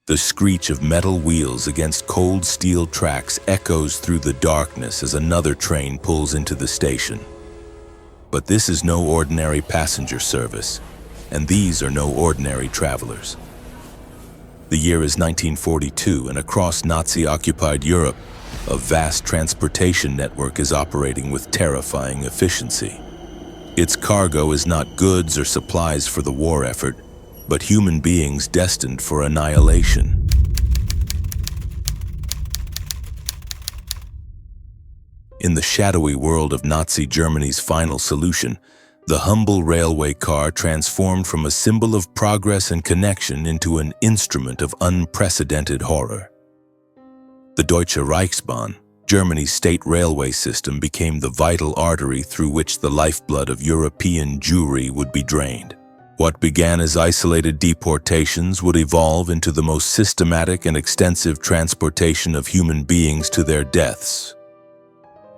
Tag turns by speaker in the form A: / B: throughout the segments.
A: The screech of metal wheels against cold steel tracks echoes through the darkness as another train pulls into the station. But this is no ordinary passenger service, and these are no ordinary travelers. The year is 1942, and across Nazi-occupied Europe, a vast transportation network is operating with terrifying efficiency. Its cargo is not goods or supplies for the war effort, but human beings destined for annihilation. In the shadowy world of Nazi Germany's final solution, the humble railway car transformed from a symbol of progress and connection into an instrument of unprecedented horror. The Deutsche Reichsbahn, Germany's state railway system, became the vital artery through which the lifeblood of European Jewry would be drained. What began as isolated deportations would evolve into the most systematic and extensive transportation of human beings to their deaths.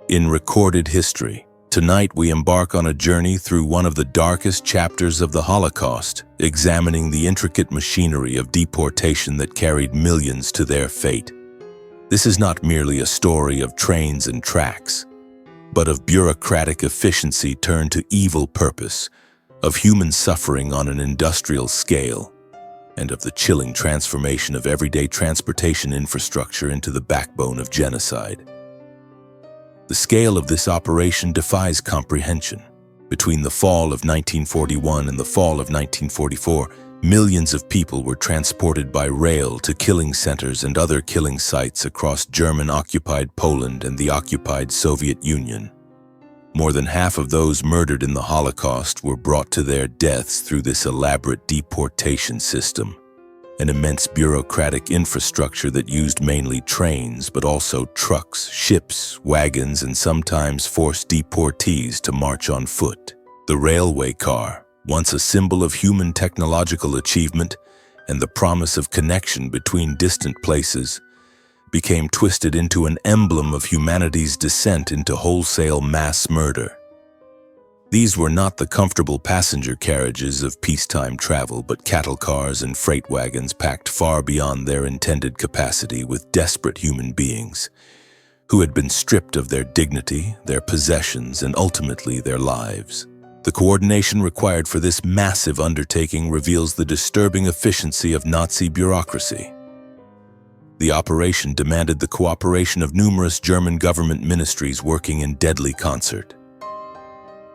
A: In recorded history, tonight we embark on a journey through one of the darkest chapters of the Holocaust, examining the intricate machinery of deportation that carried millions to their fate. This is not merely a story of trains and tracks, but of bureaucratic efficiency turned to evil purpose, of human suffering on an industrial scale, and of the chilling transformation of everyday transportation infrastructure into the backbone of genocide. The scale of this operation defies comprehension. Between the fall of 1941 and the fall of 1944, millions of people were transported by rail to killing centers and other killing sites across German-occupied Poland and the occupied Soviet Union. More than half of those murdered in the Holocaust were brought to their deaths through this elaborate deportation system, an immense bureaucratic infrastructure that used mainly trains, but also trucks, ships, wagons, and sometimes forced deportees to march on foot. The railway car, once a symbol of human technological achievement and the promise of connection between distant places, became twisted into an emblem of humanity's descent into wholesale mass murder. These were not the comfortable passenger carriages of peacetime travel, but cattle cars and freight wagons packed far beyond their intended capacity with desperate human beings who had been stripped of their dignity, their possessions, and ultimately their lives. The coordination required for this massive undertaking reveals the disturbing efficiency of Nazi bureaucracy. The operation demanded the cooperation of numerous German government ministries working in deadly concert.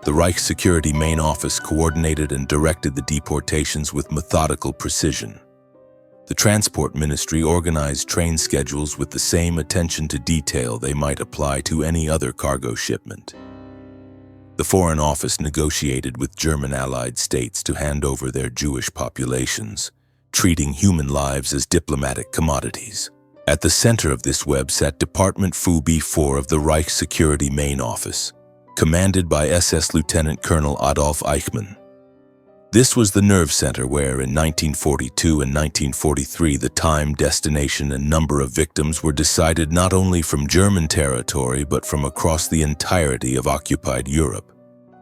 A: The Reich Security Main Office coordinated and directed the deportations with methodical precision. The Transport Ministry organized train schedules with the same attention to detail they might apply to any other cargo shipment. The Foreign Office negotiated with German allied states to hand over their Jewish populations, treating human lives as diplomatic commodities. At the center of this web sat Department Fubi 4 of the Reich Security Main Office, commanded by SS Lieutenant Colonel Adolf Eichmann. This was the nerve center where, in 1942 and 1943, the time, destination, and number of victims were decided not only from German territory but from across the entirety of occupied Europe.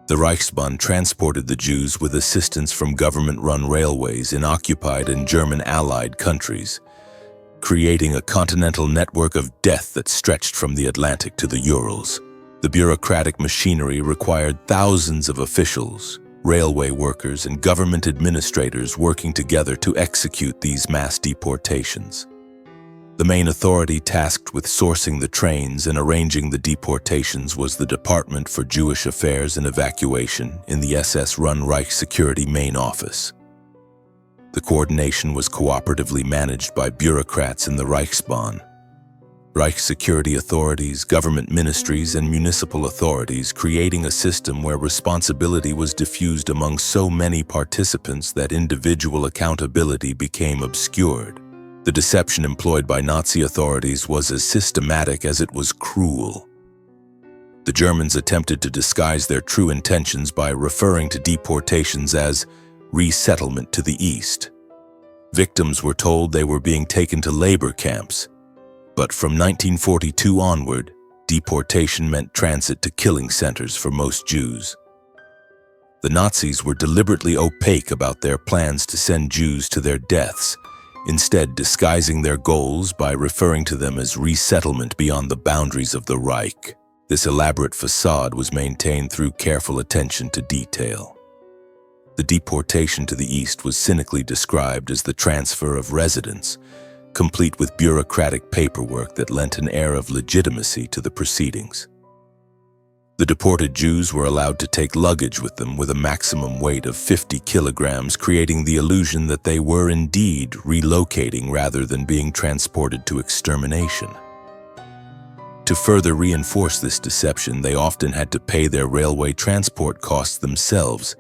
A: The Reichsbahn transported the Jews with assistance from government-run railways in occupied and German allied countries, creating a continental network of death that stretched from the Atlantic to the Urals. The bureaucratic machinery required thousands of officials, railway workers, and government administrators working together to execute these mass deportations. The main authority tasked with sourcing the trains and arranging the deportations was the Department for Jewish Affairs and Evacuation in the SS-run Reich Security Main Office. The coordination was cooperatively managed by bureaucrats in the Reichsbahn. Reich security authorities, government ministries, and municipal authorities, creating a system where responsibility was diffused among so many participants that individual accountability became obscured. The deception employed by Nazi authorities was as systematic as it was cruel. The Germans attempted to disguise their true intentions by referring to deportations as resettlement to the east. Victims were told they were being taken to labor camps, but from 1942 onward, deportation meant transit to killing centers for most Jews. The Nazis were deliberately opaque about their plans to send Jews to their deaths, instead disguising their goals by referring to them as resettlement beyond the boundaries of the Reich. This elaborate facade was maintained through careful attention to detail. The deportation to the east was cynically described as the transfer of residence, complete with bureaucratic paperwork that lent an air of legitimacy to the proceedings. The deported Jews were allowed to take luggage with them with a maximum weight of 50 kilograms, creating the illusion that they were indeed relocating rather than being transported to extermination. To further reinforce this deception, they often had to pay their railway transport costs themselves,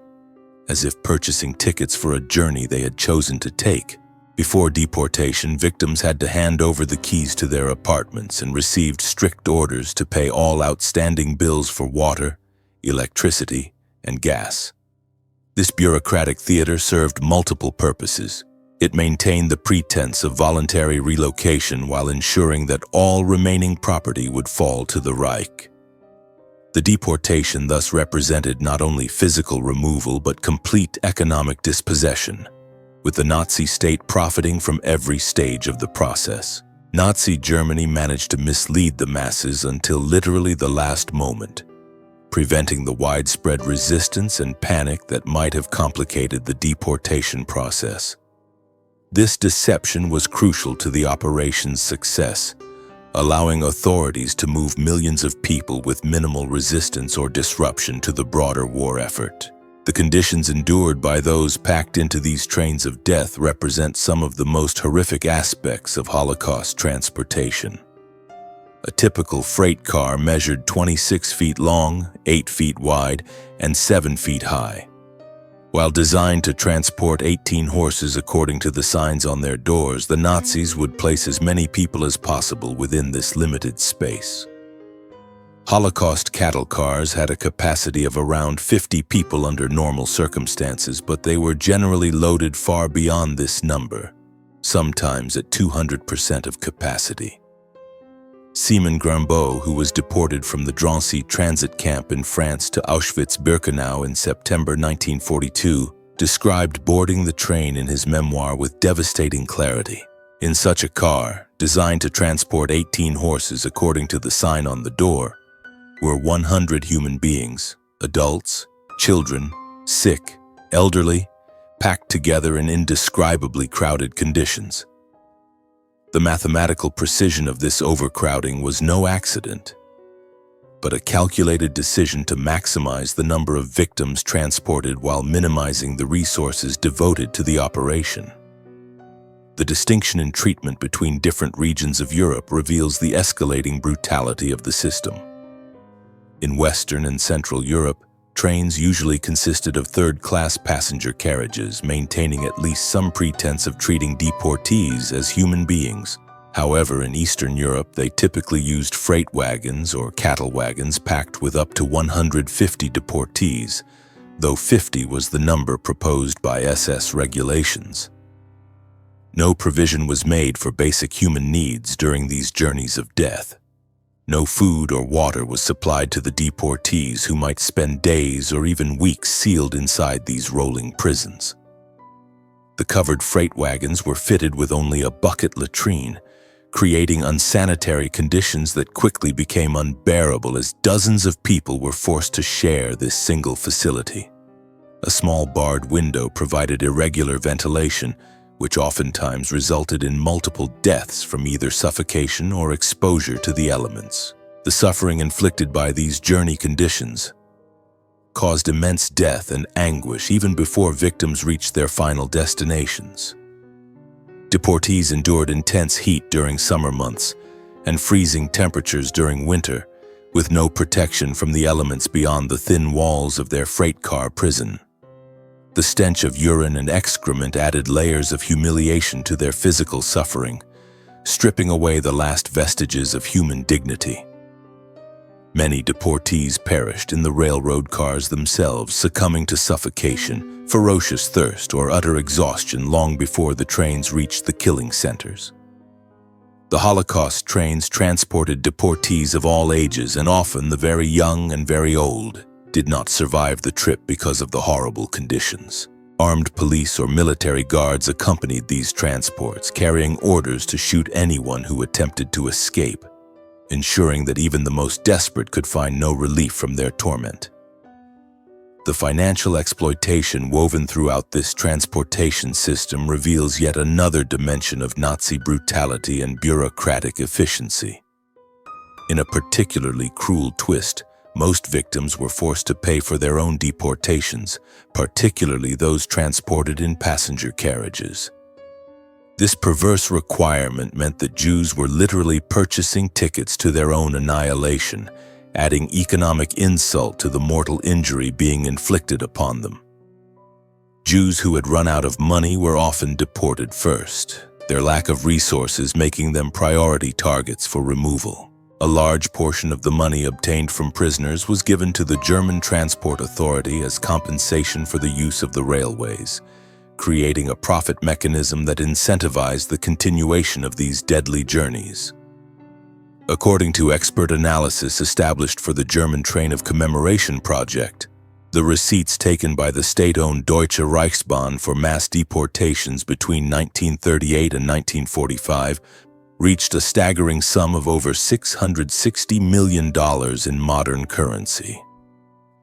A: as if purchasing tickets for a journey they had chosen to take. Before deportation, victims had to hand over the keys to their apartments and received strict orders to pay all outstanding bills for water, electricity, and gas. This bureaucratic theater served multiple purposes. It maintained the pretense of voluntary relocation while ensuring that all remaining property would fall to the Reich. The deportation thus represented not only physical removal but complete economic dispossession, with the Nazi state profiting from every stage of the process. Nazi Germany managed to mislead the masses until literally the last moment, preventing the widespread resistance and panic that might have complicated the deportation process. This deception was crucial to the operation's success, allowing authorities to move millions of people with minimal resistance or disruption to the broader war effort. The conditions endured by those packed into these trains of death represent some of the most horrific aspects of Holocaust transportation. A typical freight car measured 26 feet long, 8 feet wide, and 7 feet high. While designed to transport 18 horses according to the signs on their doors, the Nazis would place as many people as possible within this limited space. Holocaust cattle cars had a capacity of around 50 people under normal circumstances, but they were generally loaded far beyond this number, sometimes at 200% of capacity. Simon Grambeau, who was deported from the Drancy transit camp in France to Auschwitz-Birkenau in September 1942, described boarding the train in his memoir with devastating clarity. In such a car, designed to transport 18 horses according to the sign on the door, were 100 human beings, adults, children, sick, elderly, packed together in indescribably crowded conditions. The mathematical precision of this overcrowding was no accident, but a calculated decision to maximize the number of victims transported while minimizing the resources devoted to the operation. The distinction in treatment between different regions of Europe reveals the escalating brutality of the system. In Western and Central Europe, trains usually consisted of third-class passenger carriages, maintaining at least some pretense of treating deportees as human beings. However, in Eastern Europe, they typically used freight wagons or cattle wagons packed with up to 150 deportees, though 50 was the number proposed by SS regulations. No provision was made for basic human needs during these journeys of death. No food or water was supplied to the deportees, who might spend days or even weeks sealed inside these rolling prisons. The covered freight wagons were fitted with only a bucket latrine, creating unsanitary conditions that quickly became unbearable as dozens of people were forced to share this single facility. A small barred window provided irregular ventilation, which oftentimes resulted in multiple deaths from either suffocation or exposure to the elements. The suffering inflicted by these journey conditions caused immense death and anguish even before victims reached their final destinations. Deportees endured intense heat during summer months and freezing temperatures during winter, with no protection from the elements beyond the thin walls of their freight car prison. The stench of urine and excrement added layers of humiliation to their physical suffering, stripping away the last vestiges of human dignity. Many deportees perished in the railroad cars themselves, succumbing to suffocation, ferocious thirst, or utter exhaustion long before the trains reached the killing centers. The Holocaust trains transported deportees of all ages, and often the very young and very old did not survive the trip because of the horrible conditions. Armed police or military guards accompanied these transports, carrying orders to shoot anyone who attempted to escape, ensuring that even the most desperate could find no relief from their torment. The financial exploitation woven throughout this transportation system reveals yet another dimension of Nazi brutality and bureaucratic efficiency. In a particularly cruel twist, most victims were forced to pay for their own deportations, particularly those transported in passenger carriages. This perverse requirement meant that Jews were literally purchasing tickets to their own annihilation, adding economic insult to the mortal injury being inflicted upon them. Jews who had run out of money were often deported first, their lack of resources making them priority targets for removal. A large portion of the money obtained from prisoners was given to the German Transport Authority as compensation for the use of the railways, creating a profit mechanism that incentivized the continuation of these deadly journeys. According to expert analysis established for the German Train of Commemoration project, the receipts taken by the state-owned Deutsche Reichsbahn for mass deportations between 1938 and 1945 reached a staggering sum of over $660 million in modern currency.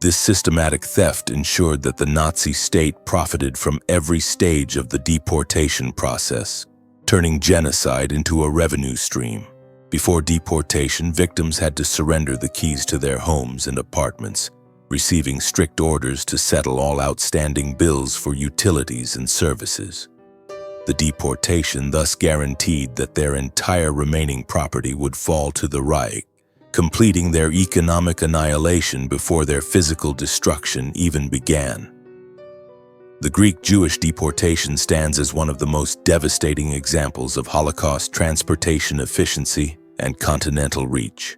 A: This systematic theft ensured that the Nazi state profited from every stage of the deportation process, turning genocide into a revenue stream. Before deportation, victims had to surrender the keys to their homes and apartments, receiving strict orders to settle all outstanding bills for utilities and services. The deportation thus guaranteed that their entire remaining property would fall to the Reich, completing their economic annihilation before their physical destruction even began. The Greek Jewish deportation stands as one of the most devastating examples of Holocaust transportation efficiency and continental reach.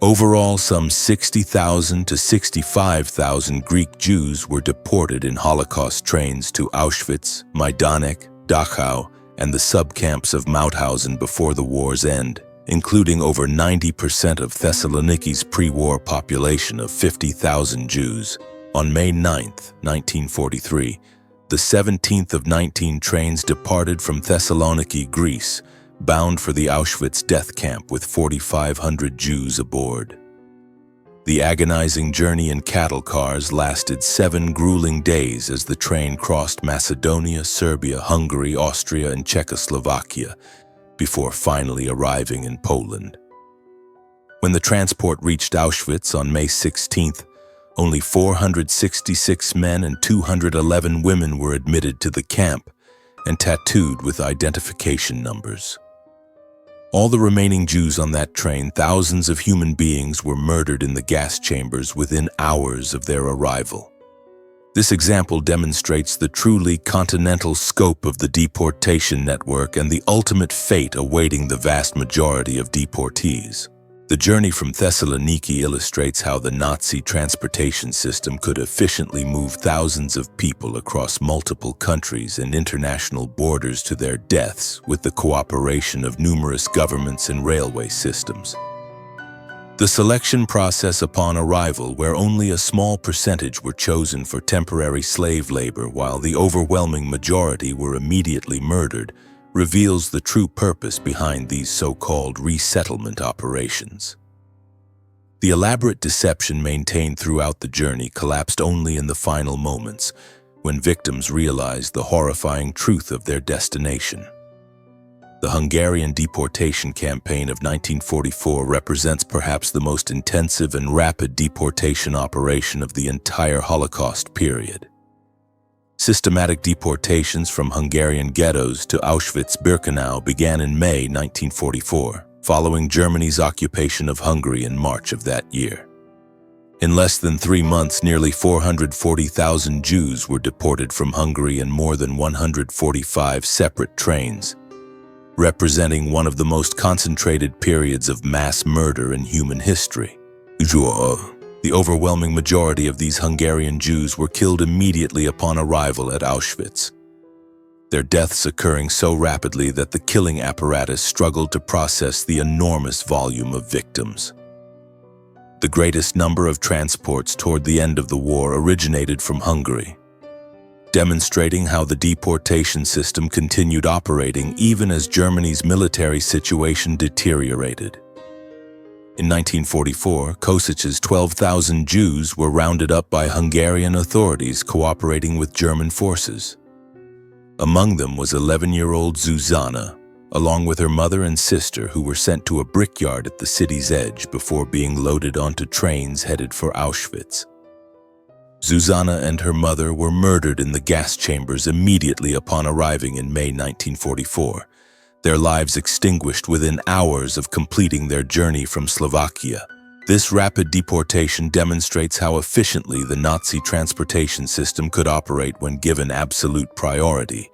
A: Overall, some 60,000 to 65,000 Greek Jews were deported in Holocaust trains to Auschwitz, Majdanek, Dachau, and the subcamps of Mauthausen before the war's end, including over 90% of Thessaloniki's pre-war population of 50,000 Jews. On May 9, 1943, the 17th of 19 trains departed from Thessaloniki, Greece, bound for the Auschwitz death camp with 4,500 Jews aboard. The agonizing journey in cattle cars lasted 7 grueling days as the train crossed Macedonia, Serbia, Hungary, Austria, and Czechoslovakia, before finally arriving in Poland. When the transport reached Auschwitz on May 16th, only 466 men and 211 women were admitted to the camp and tattooed with identification numbers. All the remaining Jews on that train, thousands of human beings, were murdered in the gas chambers within hours of their arrival. This example demonstrates the truly continental scope of the deportation network and the ultimate fate awaiting the vast majority of deportees. The journey from Thessaloniki illustrates how the Nazi transportation system could efficiently move thousands of people across multiple countries and international borders to their deaths with the cooperation of numerous governments and railway systems. The selection process upon arrival, where only a small percentage were chosen for temporary slave labor while the overwhelming majority were immediately murdered, reveals the true purpose behind these so-called resettlement operations. The elaborate deception maintained throughout the journey collapsed only in the final moments, when victims realized the horrifying truth of their destination. The Hungarian deportation campaign of 1944 represents perhaps the most intensive and rapid deportation operation of the entire Holocaust period. Systematic deportations from Hungarian ghettos to Auschwitz-Birkenau began in May 1944, following Germany's occupation of Hungary in March of that year. In less than 3 months, nearly 440,000 Jews were deported from Hungary in more than 145 separate trains, representing one of the most concentrated periods of mass murder in human history. The overwhelming majority of these Hungarian Jews were killed immediately upon arrival at Auschwitz, their deaths occurring so rapidly that the killing apparatus struggled to process the enormous volume of victims. The greatest number of transports toward the end of the war originated from Hungary. demonstrating how the deportation system continued operating even as Germany's military situation deteriorated. In 1944, Kosic's 12,000 Jews were rounded up by Hungarian authorities cooperating with German forces. Among them was 11-year-old Zuzana, along with her mother and sister, who were sent to a brickyard at the city's edge before being loaded onto trains headed for Auschwitz. Zuzana and her mother were murdered in the gas chambers immediately upon arriving in May 1944, their lives extinguished within hours of completing their journey from Slovakia. This rapid deportation demonstrates how efficiently the Nazi transportation system could operate when given absolute priority,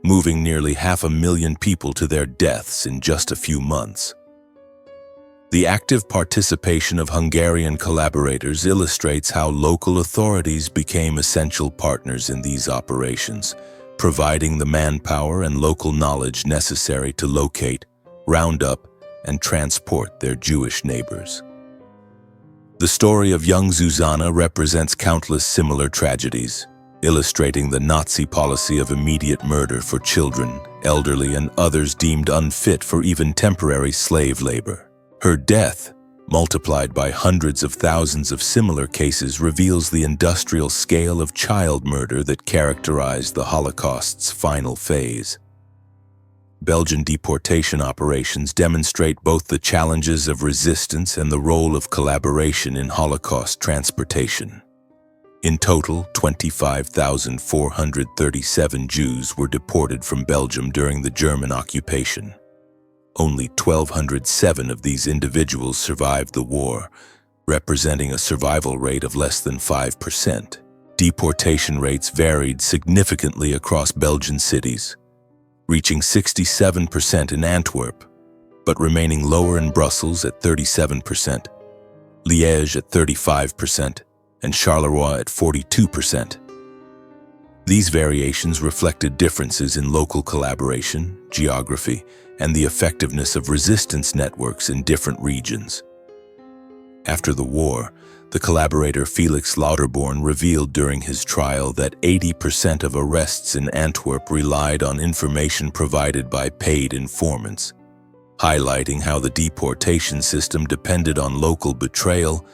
A: moving nearly 500,000 people to their deaths in just a few months. The active participation of Hungarian collaborators illustrates how local authorities became essential partners in these operations, providing the manpower and local knowledge necessary to locate, round up, and transport their Jewish neighbors. The story of young Zuzana represents countless similar tragedies, illustrating the Nazi policy of immediate murder for children, elderly, and others deemed unfit for even temporary slave labor. Her death, multiplied by hundreds of thousands of similar cases, reveals the industrial scale of child murder that characterized the Holocaust's final phase. Belgian deportation operations demonstrate both the challenges of resistance and the role of collaboration in Holocaust transportation. In total, 25,437 Jews were deported from Belgium during the German occupation. Only 1,207 of these individuals survived the war, representing a survival rate of less than 5%. Deportation rates varied significantly across Belgian cities, reaching 67% in Antwerp, but remaining lower in Brussels at 37%, Liège at 35%, and Charleroi at 42%. These variations reflected differences in local collaboration, geography, and the effectiveness of resistance networks in different regions. After the war, the collaborator Felix Lauterborn revealed during his trial that 80% of arrests in Antwerp relied on information provided by paid informants, highlighting how the deportation system depended on local betrayal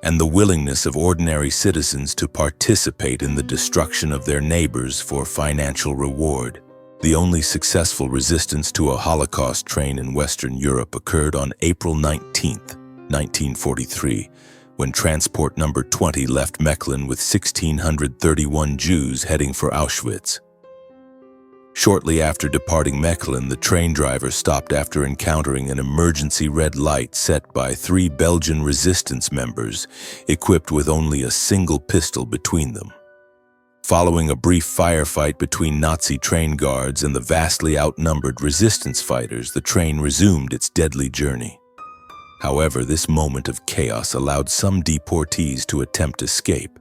A: and the willingness of ordinary citizens to participate in the destruction of their neighbors for financial reward. The only successful resistance to a Holocaust train in Western Europe occurred on April 19, 1943, when transport number 20 left Mechlin with 1,631 Jews heading for Auschwitz. Shortly after departing Mechlin, the train driver stopped after encountering an emergency red light set by 3 Belgian resistance members, equipped with only a single pistol between them. Following a brief firefight between Nazi train guards and the vastly outnumbered resistance fighters, the train resumed its deadly journey. However, this moment of chaos allowed some deportees to attempt escape.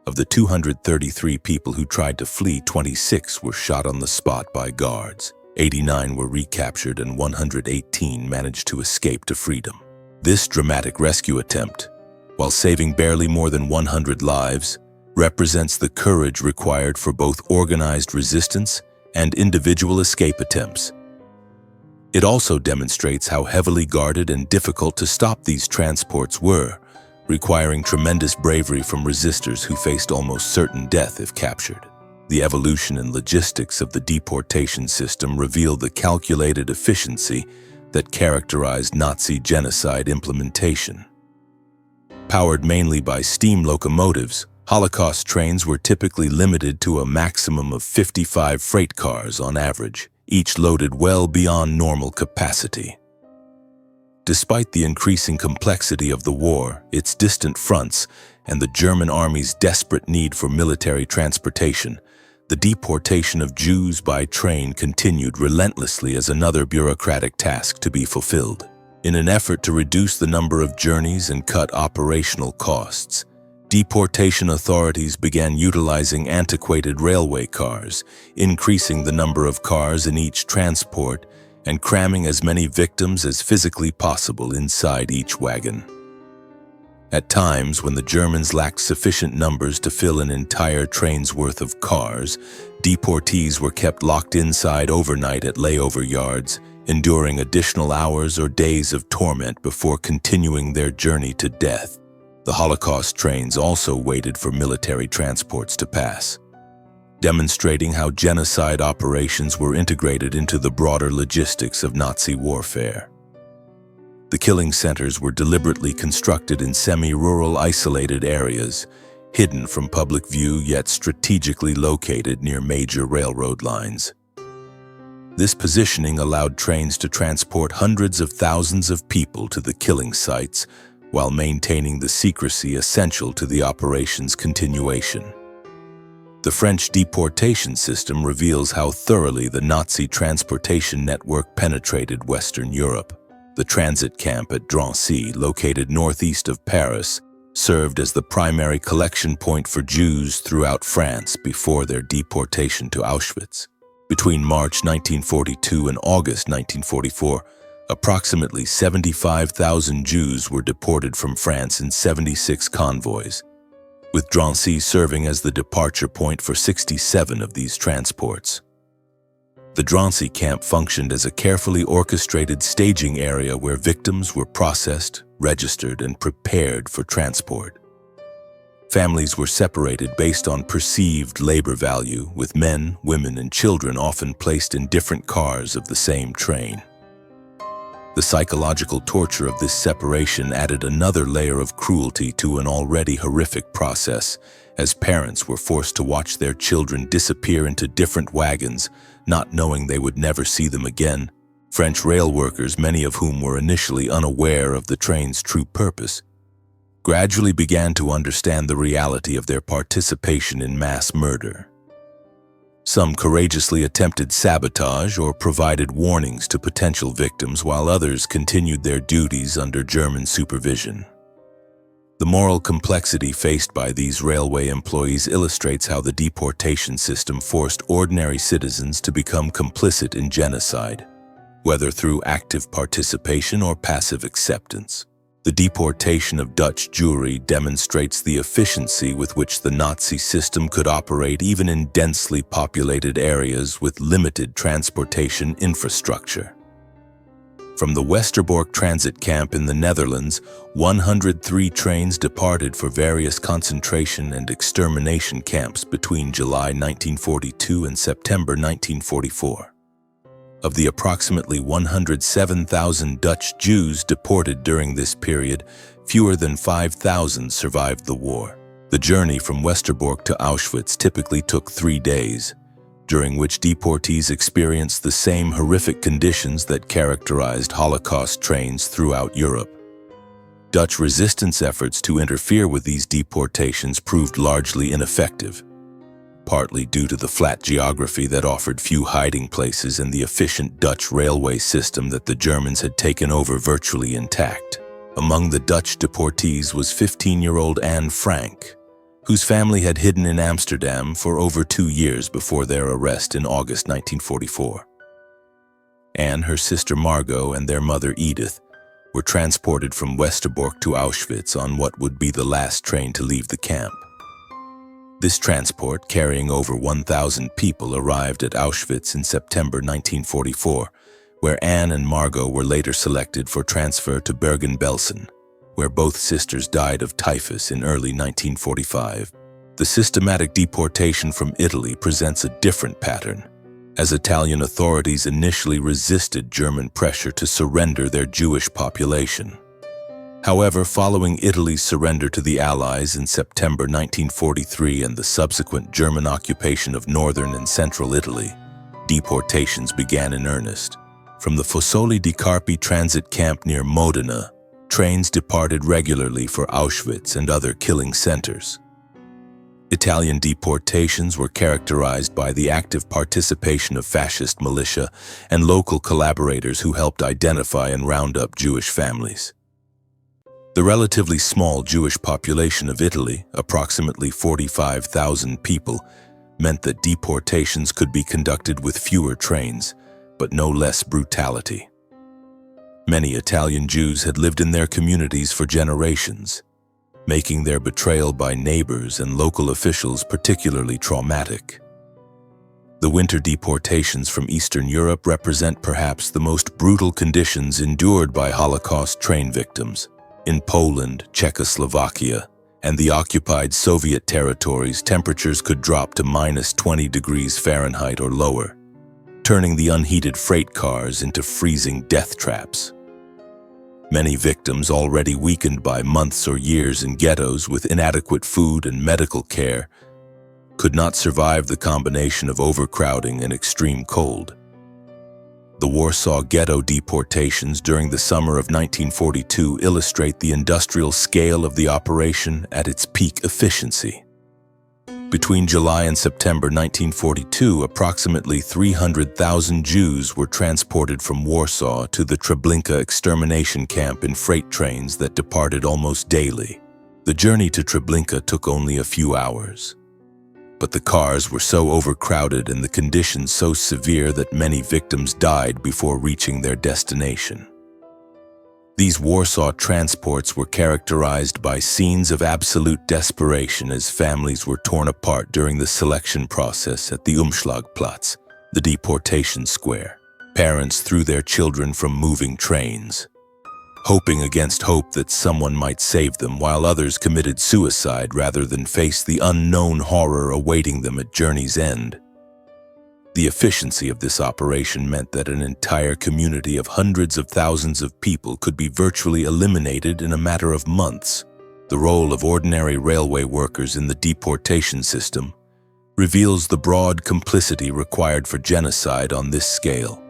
A: Of the 233 people who tried to flee, 26 were shot on the spot by guards. 89 were recaptured and 118 managed to escape to freedom. This dramatic rescue attempt, while saving barely more than 100 lives, represents the courage required for both organized resistance and individual escape attempts. It also demonstrates how heavily guarded and difficult to stop these transports were, requiring tremendous bravery from resistors who faced almost certain death if captured. The evolution and logistics of the deportation system reveal the calculated efficiency that characterized Nazi genocide implementation. Powered mainly by steam locomotives, Holocaust trains were typically limited to a maximum of 55 freight cars on average, each loaded well beyond normal capacity. Despite the increasing complexity of the war, its distant fronts, and the German army's desperate need for military transportation, the deportation of Jews by train continued relentlessly as another bureaucratic task to be fulfilled. In an effort to reduce the number of journeys and cut operational costs, deportation authorities began utilizing antiquated railway cars, increasing the number of cars in each transport and cramming as many victims as physically possible inside each wagon. At times, when the Germans lacked sufficient numbers to fill an entire train's worth of cars, deportees were kept locked inside overnight at layover yards, enduring additional hours or days of torment before continuing their journey to death. The Holocaust trains also waited for military transports to pass, demonstrating how genocide operations were integrated into the broader logistics of Nazi warfare. The killing centers were deliberately constructed in semi-rural isolated areas, hidden from public view yet strategically located near major railroad lines. This positioning allowed trains to transport hundreds of thousands of people to the killing sites while maintaining the secrecy essential to the operation's continuation. The French deportation system reveals how thoroughly the Nazi transportation network penetrated Western Europe. The transit camp at Drancy, located northeast of Paris, served as the primary collection point for Jews throughout France before their deportation to Auschwitz. Between March 1942 and August 1944, approximately 75,000 Jews were deported from France in 76 convoys, with Drancy serving as the departure point for 67 of these transports. The Drancy camp functioned as a carefully orchestrated staging area where victims were processed, registered, and prepared for transport. Families were separated based on perceived labor value, with men, women, and children often placed in different cars of the same train. The psychological torture of this separation added another layer of cruelty to an already horrific process, as parents were forced to watch their children disappear into different wagons, not knowing they would never see them again. French rail workers, many of whom were initially unaware of the train's true purpose, gradually began to understand the reality of their participation in mass murder. Some courageously attempted sabotage or provided warnings to potential victims, while others continued their duties under German supervision. The moral complexity faced by these railway employees illustrates how the deportation system forced ordinary citizens to become complicit in genocide, whether through active participation or passive acceptance. The deportation of Dutch Jewry demonstrates the efficiency with which the Nazi system could operate even in densely populated areas with limited transportation infrastructure. From the Westerbork transit camp in the Netherlands, 103 trains departed for various concentration and extermination camps between July 1942 and September 1944. Of the approximately 107,000 Dutch Jews deported during this period, fewer than 5,000 survived the war. The journey from Westerbork to Auschwitz typically took 3 days, during which deportees experienced the same horrific conditions that characterized Holocaust trains throughout Europe. Dutch resistance efforts to interfere with these deportations proved largely ineffective, partly due to the flat geography that offered few hiding places and the efficient Dutch railway system that the Germans had taken over virtually intact. Among the Dutch deportees was 15-year-old Anne Frank, whose family had hidden in Amsterdam for over 2 years before their arrest in August 1944. Anne, her sister Margot, and their mother Edith were transported from Westerbork to Auschwitz on what would be the last train to leave the camp. This transport, carrying over 1,000 people, arrived at Auschwitz in September 1944, where Anne and Margot were later selected for transfer to Bergen-Belsen, where both sisters died of typhus in early 1945. The systematic deportation from Italy presents a different pattern, as Italian authorities initially resisted German pressure to surrender their Jewish population. However, following Italy's surrender to the Allies in September 1943 and the subsequent German occupation of northern and central Italy, deportations began in earnest. From the Fossoli di Carpi transit camp near Modena, trains departed regularly for Auschwitz and other killing centers. Italian deportations were characterized by the active participation of fascist militia and local collaborators who helped identify and round up Jewish families. The relatively small Jewish population of Italy, approximately 45,000 people, meant that deportations could be conducted with fewer trains, but no less brutality. Many Italian Jews had lived in their communities for generations, making their betrayal by neighbors and local officials particularly traumatic. The winter deportations from Eastern Europe represent perhaps the most brutal conditions endured by Holocaust train victims. In Poland, Czechoslovakia, and the occupied Soviet territories, temperatures could drop to -20 degrees Fahrenheit or lower, turning the unheated freight cars into freezing death traps. Many victims, already weakened by months or years in ghettos with inadequate food and medical care, could not survive the combination of overcrowding and extreme cold. The Warsaw ghetto deportations during the summer of 1942 illustrate the industrial scale of the operation at its peak efficiency. Between July and September 1942, approximately 300,000 Jews were transported from Warsaw to the Treblinka extermination camp in freight trains that departed almost daily. The journey to Treblinka took only a few hours, but the cars were so overcrowded and the conditions so severe that many victims died before reaching their destination. These Warsaw transports were characterized by scenes of absolute desperation as families were torn apart during the selection process at the Umschlagplatz, the deportation square. Parents threw their children from moving trains, hoping against hope that someone might save them, while others committed suicide rather than face the unknown horror awaiting them at journey's end. The efficiency of this operation meant that an entire community of hundreds of thousands of people could be virtually eliminated in a matter of months. The role of ordinary railway workers in the deportation system reveals the broad complicity required for genocide on this scale.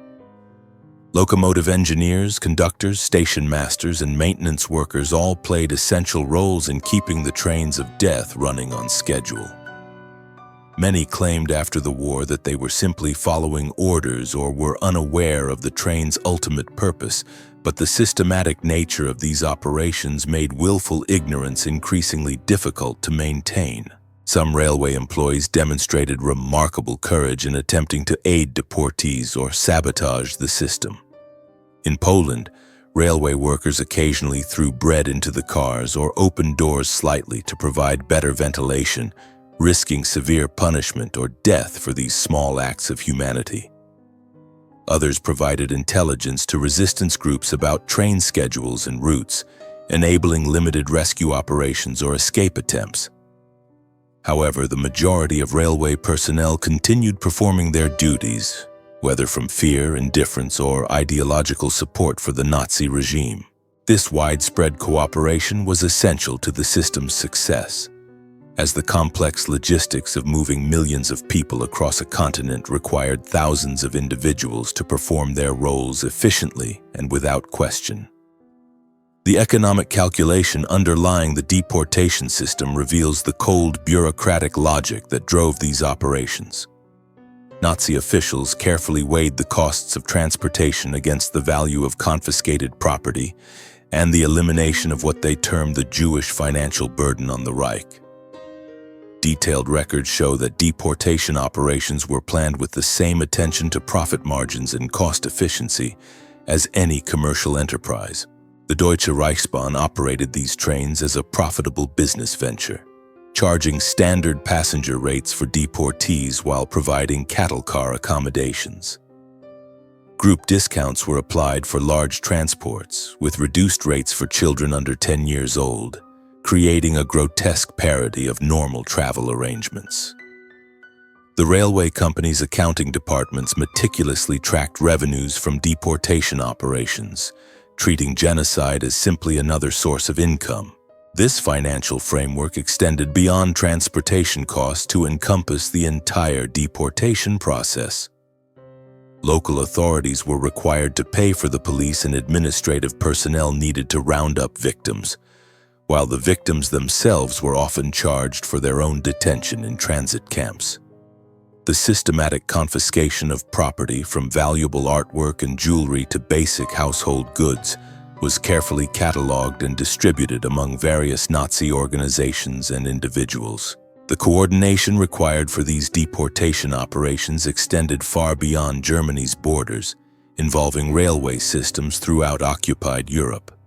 A: Locomotive engineers, conductors, station masters, and maintenance workers all played essential roles in keeping the trains of death running on schedule. Many claimed after the war that they were simply following orders or were unaware of the train's ultimate purpose, but the systematic nature of these operations made willful ignorance increasingly difficult to maintain. Some railway employees demonstrated remarkable courage in attempting to aid deportees or sabotage the system. In Poland, railway workers occasionally threw bread into the cars or opened doors slightly to provide better ventilation, risking severe punishment or death for these small acts of humanity. Others provided intelligence to resistance groups about train schedules and routes, enabling limited rescue operations or escape attempts. However, the majority of railway personnel continued performing their duties, whether from fear, indifference, or ideological support for the Nazi regime. This widespread cooperation was essential to the system's success, as the complex logistics of moving millions of people across a continent required thousands of individuals to perform their roles efficiently and without question. The economic calculation underlying the deportation system reveals the cold bureaucratic logic that drove these operations. Nazi officials carefully weighed the costs of transportation against the value of confiscated property and the elimination of what they termed the Jewish financial burden on the Reich. Detailed records show that deportation operations were planned with the same attention to profit margins and cost efficiency as any commercial enterprise. The Deutsche Reichsbahn operated these trains as a profitable business venture, charging standard passenger rates for deportees while providing cattle car accommodations. Group discounts were applied for large transports, with reduced rates for children under 10 years old, creating a grotesque parody of normal travel arrangements. The railway company's accounting departments meticulously tracked revenues from deportation operations, treating genocide as simply another source of income. This financial framework extended beyond transportation costs to encompass the entire deportation process. Local authorities were required to pay for the police and administrative personnel needed to round up victims, while the victims themselves were often charged for their own detention in transit camps. The systematic confiscation of property, from valuable artwork and jewelry to basic household goods, was carefully catalogued and distributed among various Nazi organizations and individuals. The coordination required for these deportation operations extended far beyond Germany's borders, involving railway systems throughout occupied Europe.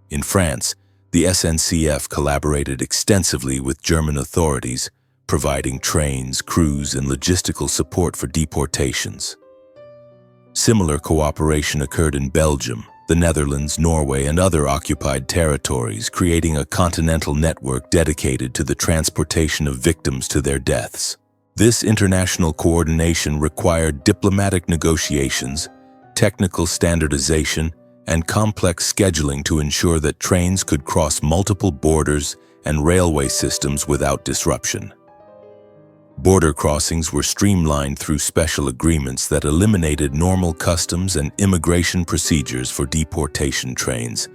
A: In France, The SNCF collaborated extensively with German authorities, providing trains, crews, and logistical support for deportations. Similar cooperation occurred in Belgium, the Netherlands, Norway, and other occupied territories, creating a continental network dedicated to the transportation of victims to their deaths. This international coordination required diplomatic negotiations, technical standardization, and complex scheduling to ensure that trains could cross multiple borders and railway systems without disruption. Border crossings were streamlined through special agreements that eliminated normal customs and immigration procedures for deportation trains,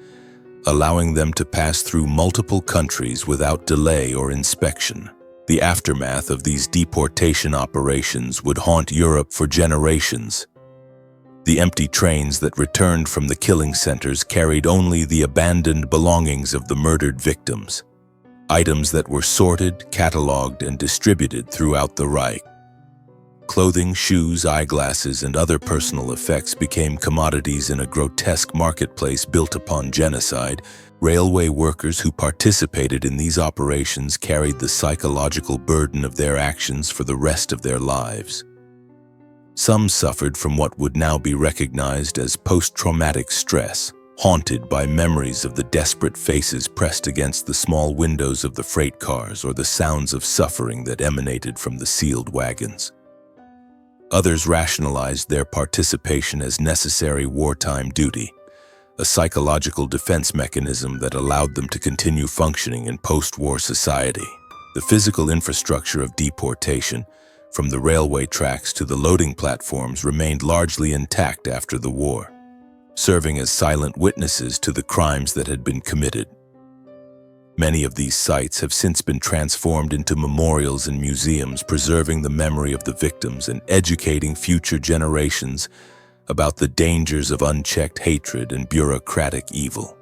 A: allowing them to pass through multiple countries without delay or inspection. The aftermath of these deportation operations would haunt Europe for generations. The empty trains that returned from the killing centers carried only the abandoned belongings of the murdered victims, items that were sorted, catalogued, and distributed throughout the Reich. Clothing, shoes, eyeglasses, and other personal effects became commodities in a grotesque marketplace built upon genocide. Railway workers who participated in these operations carried the psychological burden of their actions for the rest of their lives. Some suffered from what would now be recognized as post-traumatic stress, haunted by memories of the desperate faces pressed against the small windows of the freight cars or the sounds of suffering that emanated from the sealed wagons. Others rationalized their participation as necessary wartime duty, a psychological defense mechanism that allowed them to continue functioning in post-war society. The physical infrastructure of deportation, from the railway tracks to the loading platforms, remained largely intact after the war, serving as silent witnesses to the crimes that had been committed. Many of these sites have since been transformed into memorials and museums, preserving the memory of the victims and educating future generations about the dangers of unchecked hatred and bureaucratic evil.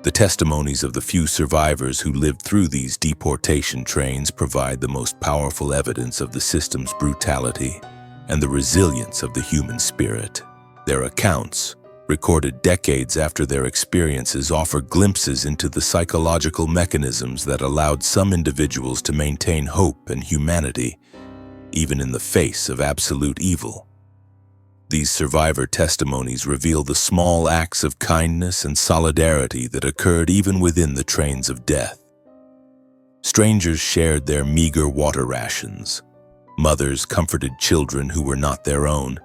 A: The testimonies of the few survivors who lived through these deportation trains provide the most powerful evidence of the system's brutality and the resilience of the human spirit. Their accounts, recorded decades after their experiences, offer glimpses into the psychological mechanisms that allowed some individuals to maintain hope and humanity, even in the face of absolute evil. These survivor testimonies reveal the small acts of kindness and solidarity that occurred even within the trains of death. Strangers shared their meager water rations. Mothers comforted children who were not their own,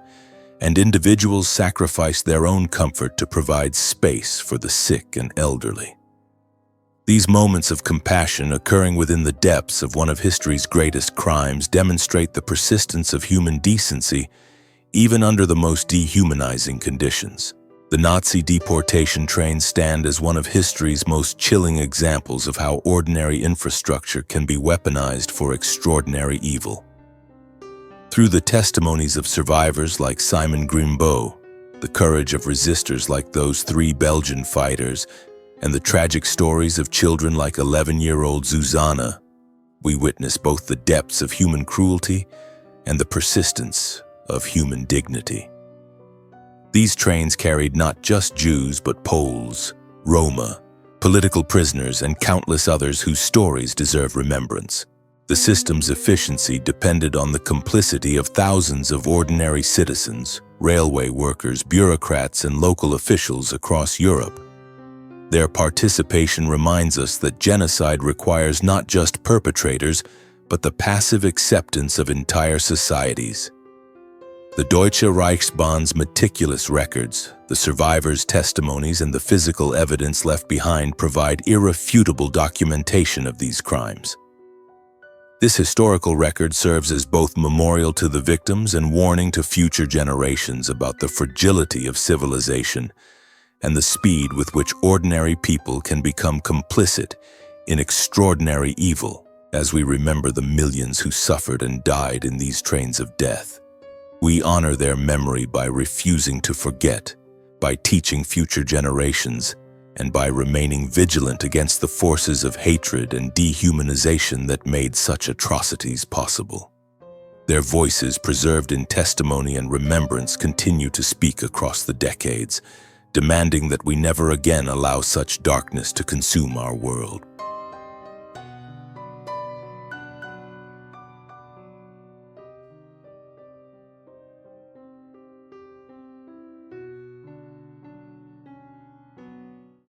A: and individuals sacrificed their own comfort to provide space for the sick and elderly. These moments of compassion, occurring within the depths of one of history's greatest crimes, demonstrate the persistence of human decency even under the most dehumanizing conditions. The Nazi deportation trains stand as one of history's most chilling examples of how ordinary infrastructure can be weaponized for extraordinary evil. Through the testimonies of survivors like Simon Grimbeau, the courage of resistors like those 3 Belgian fighters, and the tragic stories of children like 11-year-old Zuzana, we witness both the depths of human cruelty and the persistence of human dignity. These trains carried not just Jews but Poles, Roma, political prisoners, and countless others whose stories deserve remembrance. The system's efficiency depended on the complicity of thousands of ordinary citizens, railway workers, bureaucrats, and local officials across Europe. Their participation reminds us that genocide requires not just perpetrators, but the passive acceptance of entire societies. The Deutsche Reichsbahn's meticulous records, the survivors' testimonies, and the physical evidence left behind provide irrefutable documentation of these crimes. This historical record serves as both memorial to the victims and warning to future generations about the fragility of civilization and the speed with which ordinary people can become complicit in extraordinary evil, as we remember the millions who suffered and died in these trains of death. We honor their memory by refusing to forget, by teaching future generations, and by remaining vigilant against the forces of hatred and dehumanization that made such atrocities possible. Their voices, preserved in testimony and remembrance, continue to speak across the decades, demanding that we never again allow such darkness to consume our world.